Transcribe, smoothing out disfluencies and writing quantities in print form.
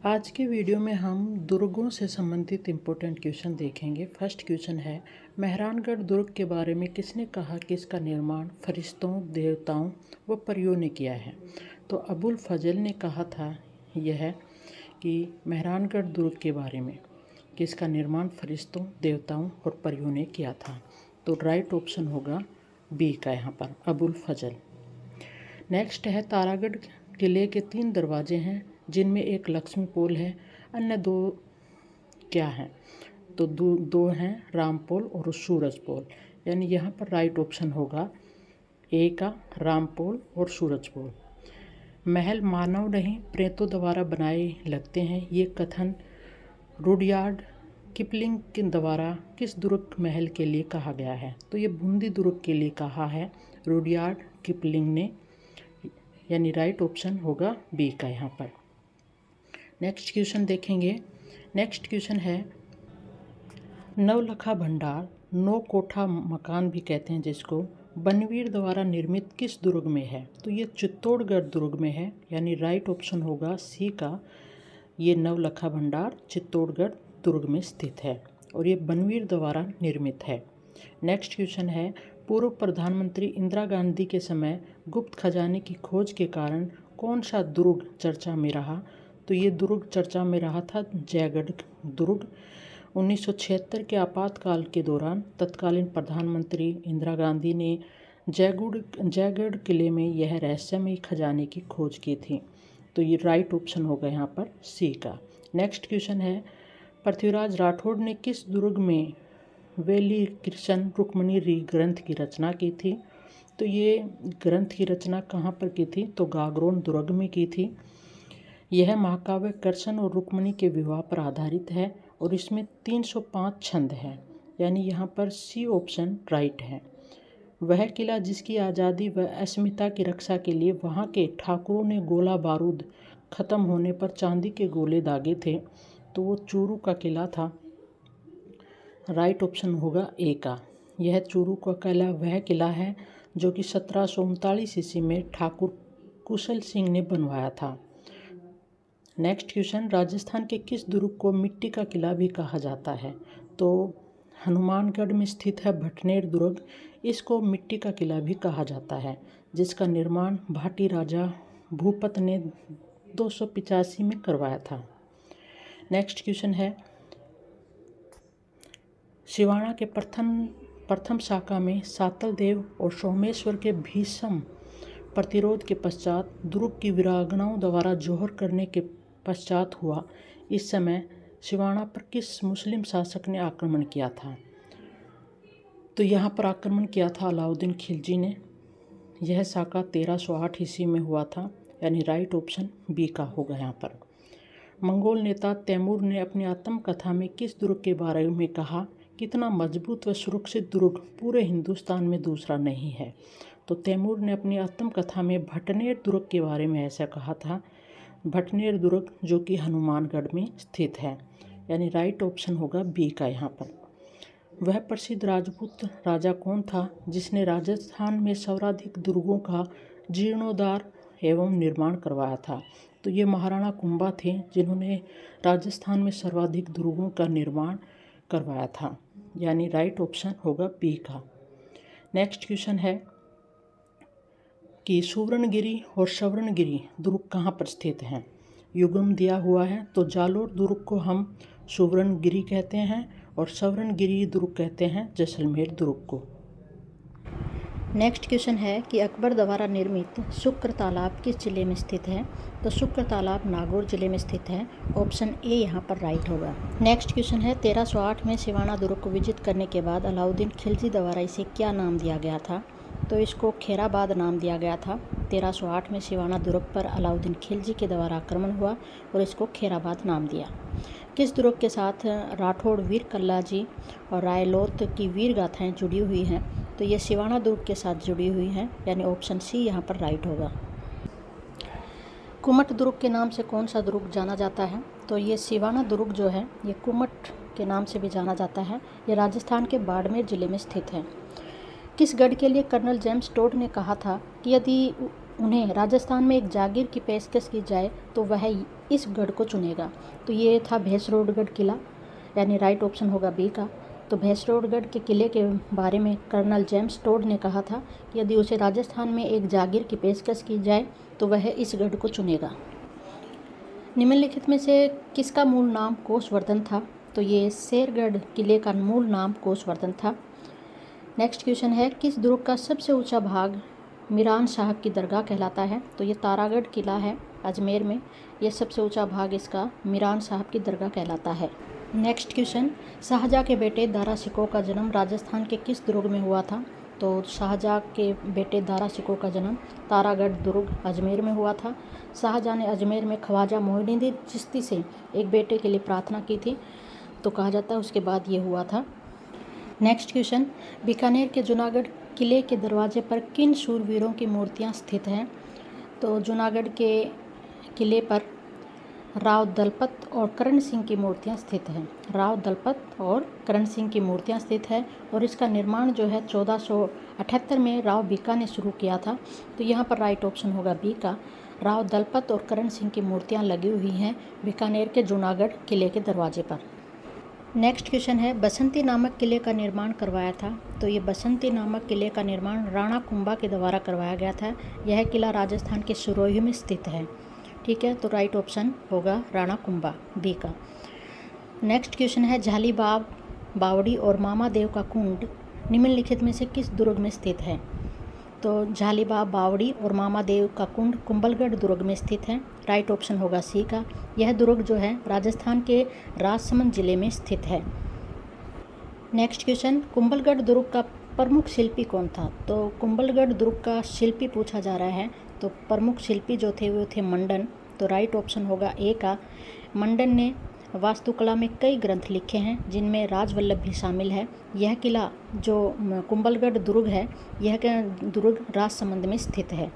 आज के वीडियो में हम दुर्गों से संबंधित इम्पोर्टेंट क्वेश्चन देखेंगे। फर्स्ट क्वेश्चन है, मेहरानगढ़ दुर्ग के बारे में किसने कहा कि इसका निर्माण फरिश्तों, देवताओं व परियों ने किया है? तो अबुल फजल ने कहा था यह कि मेहरानगढ़ दुर्ग के बारे में कि इसका निर्माण फरिश्तों, देवताओं और परियों ने किया था। तो राइट ऑप्शन होगा बी का यहाँ पर, अबुल फजल। नेक्स्ट है, तारागढ़ किले के 3 दरवाजे हैं जिनमें एक लक्ष्मी पोल है, अन्य 2 क्या हैं? तो दो हैं राम पोल और सूरज पोल, यानी यहाँ पर राइट ऑप्शन होगा ए का, राम पोल और सूरज पोल। महल मानव नहीं प्रेतों द्वारा बनाए लगते हैं, ये कथन रुडयार्ड किपलिंग के द्वारा किस दुर्ग महल के लिए कहा गया है? तो ये बूंदी दुर्ग के लिए कहा है रुडयार्ड किपलिंग ने, यानी राइट ऑप्शन होगा बी का यहाँ पर। नेक्स्ट क्वेश्चन देखेंगे। नेक्स्ट क्वेश्चन है, नवलखा भंडार, 9 कोठा मकान भी कहते हैं जिसको, बनवीर द्वारा निर्मित किस दुर्ग में है? तो ये चित्तौड़गढ़ दुर्ग में है, यानी राइट ऑप्शन होगा सी का, ये नवलखा भंडार चित्तौड़गढ़ दुर्ग में स्थित है और ये बनवीर द्वारा निर्मित है। नेक्स्ट क्वेश्चन है, पूर्व प्रधानमंत्री इंदिरा गांधी के समय गुप्त खजाने की खोज के कारण कौन सा दुर्ग चर्चा में रहा? तो ये दुर्ग चर्चा में रहा था जयगढ़ दुर्ग। 1976 के आपातकाल के दौरान तत्कालीन प्रधानमंत्री इंदिरा गांधी ने जयगढ़ किले में यह रहस्यमयी खजाने की खोज की थी। तो ये राइट ऑप्शन होगा यहाँ पर सी का। नेक्स्ट क्वेश्चन है, पृथ्वीराज राठौड़ ने किस दुर्ग में वेली कृष्ण रुक्मणी ग्रंथ की रचना की थी? तो ये ग्रंथ की रचना कहाँ पर की थी? तो गागरोन दुर्ग में की थी। यह महाकाव्य कृष्ण और रुक्मणी के विवाह पर आधारित है और इसमें 305 छंद हैं, यानी यहाँ पर सी ऑप्शन राइट है। वह किला जिसकी आज़ादी व अस्मिता की रक्षा के लिए वहाँ के ठाकुरों ने गोला बारूद खत्म होने पर चांदी के गोले दागे थे, तो वो चूरू का किला था। राइट ऑप्शन होगा ए का। यह चूरू का किला वह किला है जो कि 1739 ईस्वी में ठाकुर कुशल सिंह ने बनवाया था। नेक्स्ट क्वेश्चन, राजस्थान के किस दुर्ग को मिट्टी का किला भी कहा जाता है? तो हनुमानगढ़ में स्थित है भटनेर दुर्ग, इसको मिट्टी का किला भी कहा जाता है, जिसका निर्माण भाटी राजा भूपत ने 285 में करवाया था। नेक्स्ट क्वेश्चन है, सिवाना के प्रथम शाखा में सातल देव और सोमेश्वर के भीषम प्रतिरोध के पश्चात दुर्ग की वीरांगनाओं द्वारा जौहर करने के पश्चात हुआ। इस समय सिवाना पर किस मुस्लिम शासक ने आक्रमण किया था? तो यहाँ पर आक्रमण किया था अलाउद्दीन खिलजी ने। यह शाखा 1308 ईस्वी में हुआ था, यानी राइट ऑप्शन बी का होगा यहाँ पर। मंगोल नेता तैमूर ने अपनी आत्मकथा में किस दुर्ग के बारे में कहा, कितना मजबूत व सुरक्षित दुर्ग पूरे हिंदुस्तान में दूसरा नहीं है? तो तैमूर ने अपनी आत्मकथा में भटनेर दुर्ग के बारे में ऐसा कहा था, भटनेर दुर्ग जो कि हनुमानगढ़ में स्थित है, यानी राइट ऑप्शन होगा बी का यहाँ पर। वह प्रसिद्ध राजपूत राजा कौन था जिसने राजस्थान में सर्वाधिक दुर्गों का जीर्णोद्धार एवं निर्माण करवाया था? तो ये महाराणा कुंभा थे जिन्होंने राजस्थान में सर्वाधिक दुर्गों का निर्माण करवाया था, यानी राइट ऑप्शन होगा बी का। नेक्स्ट क्वेश्चन है कि सुवर्णगिरी और स्वर्णगिरी दुर्ग कहाँ पर स्थित हैं? युगम दिया हुआ है, तो जालोर दुर्ग को हम सुवर्णगिरी कहते हैं और स्वर्णगिरी दुर्ग कहते हैं जैसलमेर दुर्ग को। नेक्स्ट क्वेश्चन है कि अकबर द्वारा निर्मित शुक्र तालाब किस जिले में स्थित है? तो शुक्र तालाब नागौर जिले में स्थित है, ऑप्शन ए यहाँ पर राइट होगा। नेक्स्ट क्वेश्चन है, 1308 में सिवाना दुर्ग को विजित करने के बाद अलाउद्दीन खिलजी द्वारा इसे क्या नाम दिया गया था? तो इसको खेराबाद नाम दिया गया था। 1308 में सिवाना दुर्ग पर अलाउद्दीन खिलजी के द्वारा आक्रमण हुआ और इसको खेराबाद नाम दिया। किस दुर्ग के साथ राठौड़ वीर कल्लाजी और रायलोत की वीर गाथाएँ जुड़ी हुई हैं? तो ये सिवाना दुर्ग के साथ जुड़ी हुई हैं, यानी ऑप्शन सी यहाँ पर राइट होगा। कुमट दुर्ग के नाम से कौन सा दुर्ग जाना जाता है? तो ये सिवाना दुर्ग जो है ये कुमट के नाम से भी जाना जाता है। ये राजस्थान के बाड़मेर जिले में स्थित है। किस गढ़ के लिए कर्नल जेम्स टोड ने कहा था कि यदि उन्हें राजस्थान में एक जागीर की पेशकश की जाए तो वह इस गढ़ को चुनेगा। तो ये था भैंसरोडगढ़ किला, यानी राइट ऑप्शन होगा बी का। तो भैंसरोडगढ़ के किले के बारे में कर्नल जेम्स टोड ने कहा था कि यदि उसे राजस्थान में एक जागीर की पेशकश की जाए तो वह इस गढ़ को चुनेगा। निम्नलिखित में से किसका मूल नाम कोसवर्धन था? तो ये शेरगढ़ किले का मूल नाम कोसवर्धन था। नेक्स्ट क्वेश्चन है, किस दुर्ग का सबसे ऊंचा भाग मीरान साहब की दरगाह कहलाता है? तो ये तारागढ़ किला है अजमेर में, ये सबसे ऊंचा भाग इसका मीरान साहब की दरगाह कहलाता है। नेक्स्ट क्वेश्चन, शाहजहाँ के बेटे दारा शिकोह का जन्म राजस्थान के किस दुर्ग में हुआ था? तो शाहजहाँ के बेटे दारा शिकोह का जन्म तारागढ़ दुर्ग अजमेर में हुआ था। शाहजहाँ ने अजमेर में ख्वाजा मोइनुद्दीन चिश्ती से एक बेटे के लिए प्रार्थना की थी, तो कहा जाता है उसके बाद ये हुआ था। नेक्स्ट क्वेश्चन, बीकानेर के जूनागढ़ किले के दरवाजे पर किन शूरवीरों की मूर्तियाँ स्थित हैं? तो जूनागढ़ के किले पर राव दलपत और करण सिंह की मूर्तियाँ स्थित हैं। राव दलपत और करण सिंह की मूर्तियाँ स्थित है और इसका निर्माण जो है 1478 में राव बीका ने शुरू किया था। तो यहाँ पर राइट ऑप्शन होगा बी का। राव दलपत और करण सिंह की मूर्तियाँ लगी हुई हैं बीकानेर के जूनागढ़ किले के दरवाजे पर। नेक्स्ट क्वेश्चन है, बसंती नामक किले का निर्माण करवाया था? तो ये बसंती नामक किले का निर्माण राणा कुंभा के द्वारा करवाया गया था। यह किला राजस्थान के सिरोही में स्थित है। ठीक है, तो राइट ऑप्शन होगा राणा कुंभा बी का। नेक्स्ट क्वेश्चन है, झालीबाग बावड़ी और मामादेव का कुंड निम्नलिखित में से किस दुर्ग में स्थित है? तो झालीबाग बावड़ी और मामादेव का कुंड कुंभलगढ़ दुर्ग में स्थित है। राइट ऑप्शन होगा सी का। यह दुर्ग जो है राजस्थान के राजसमंद जिले में स्थित है। नेक्स्ट क्वेश्चन, कुंभलगढ़ दुर्ग का प्रमुख शिल्पी कौन था? तो कुंभलगढ़ दुर्ग का शिल्पी पूछा जा रहा है, तो प्रमुख शिल्पी जो थे वो थे मंडन। तो राइट ऑप्शन होगा ए का। मंडन ने वास्तुकला में कई ग्रंथ लिखे हैं जिनमें राजवल्लभ भी शामिल है। यह किला जो कुंभलगढ़ दुर्ग है, यह दुर्ग राजसमंद में स्थित है।